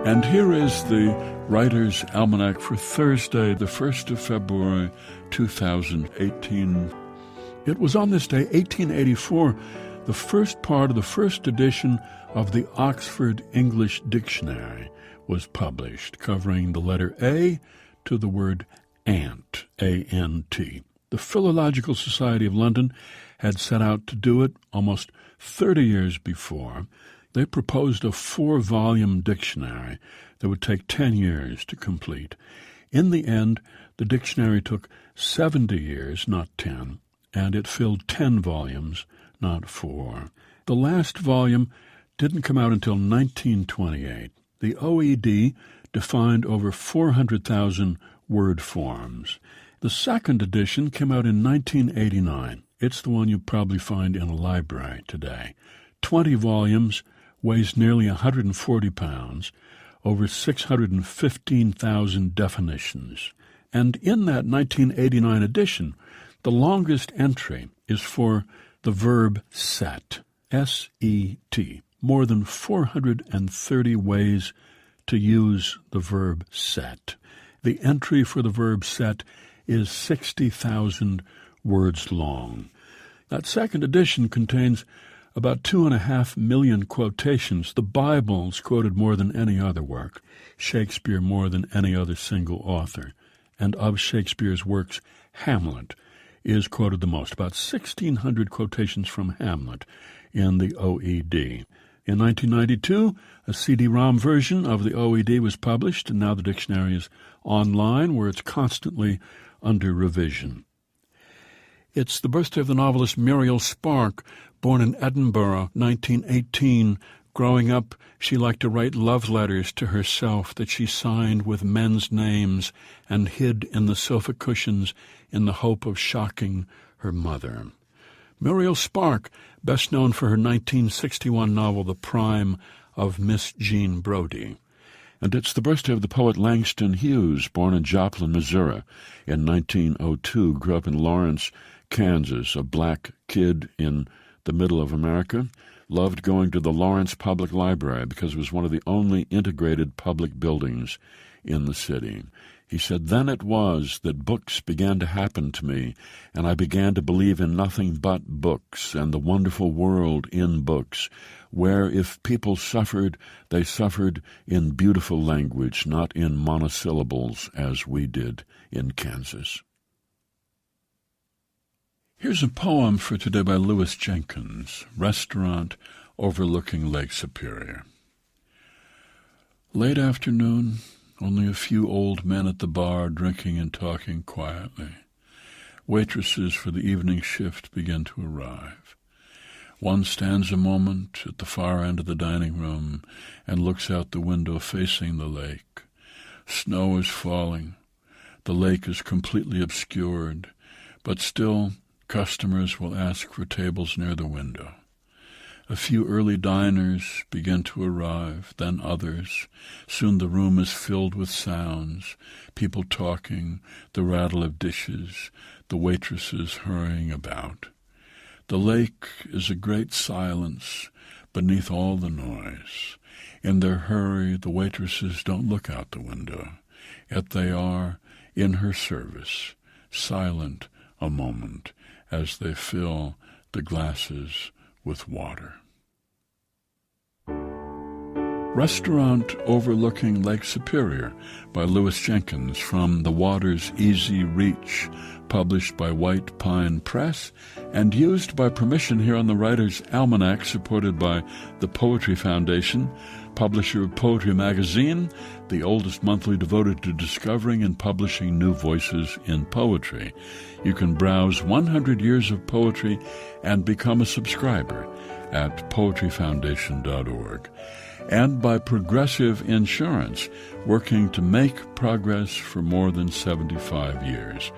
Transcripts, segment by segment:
And here is the Writer's Almanac for Thursday, the 1st of February, 2018. It was on this day, 1884, the first part of the first edition of the Oxford English Dictionary was published, covering the letter A to the word ant, A-N-T. The Philological Society of London had set out to do it almost 30 years before. They proposed a 4-volume dictionary that would take 10 years to complete. In the end, the dictionary took 70 years, not 10, and it filled 10 volumes, not 4. The last volume didn't come out until 1928. The OED defined over 400,000 word forms. The second edition came out in 1989. It's the one you probably find in a library today. 20 volumes, weighs nearly 140 pounds, over 615,000 definitions. And in that 1989 edition, the longest entry is for the verb set, S-E-T, more than 430 ways to use the verb set. The entry for the verb set is 60,000 words long. That second edition contains about 2.5 million quotations. The Bible's quoted more than any other work, Shakespeare more than any other single author. And of Shakespeare's works, Hamlet is quoted the most, about 1,600 quotations from Hamlet in the OED. In 1992, a CD-ROM version of the OED was published, and now the dictionary is online, where it's constantly under revision. It's the birthday of the novelist Muriel Spark, born in Edinburgh, 1918. Growing up, she liked to write love letters to herself that she signed with men's names and hid in the sofa cushions in the hope of shocking her mother. Muriel Spark, best known for her 1961 novel The Prime of Miss Jean Brodie. And it's the birthday of the poet Langston Hughes, born in Joplin, Missouri in 1902, grew up in Lawrence, Kansas, a black kid in the middle of America, loved going to the Lawrence Public Library because it was one of the only integrated public buildings in the city. He said, "Then it was that books began to happen to me, and I began to believe in nothing but books and the wonderful world in books, where if people suffered, they suffered in beautiful language, not in monosyllables as we did in Kansas." Here's a poem for today by Louis Jenkins, Restaurant Overlooking Lake Superior. Late afternoon, only a few old men at the bar drinking and talking quietly. Waitresses for the evening shift begin to arrive. One stands a moment at the far end of the dining room and looks out the window facing the lake. Snow is falling. The lake is completely obscured, but still customers will ask for tables near the window. A few early diners begin to arrive, then others. Soon the room is filled with sounds, people talking, the rattle of dishes, the waitresses hurrying about. The lake is a great silence beneath all the noise. In their hurry, the waitresses don't look out the window, yet they are, in her service, silent a moment as they fill the glasses with water. Restaurant Overlooking Lake Superior by Louis Jenkins, from The Water's Easy Reach, published by White Pine Press and used by permission here on the Writer's Almanac, supported by the Poetry Foundation, publisher of Poetry Magazine, the oldest monthly devoted to discovering and publishing new voices in poetry. You can browse 100 years of poetry and become a subscriber at poetryfoundation.org. And by Progressive Insurance, working to make progress for more than 75 years.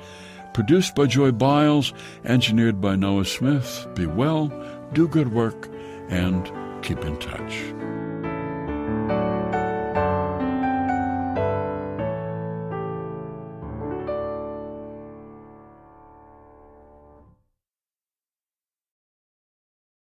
Produced by Joy Biles, engineered by Noah Smith. Be well, do good work, and keep in touch.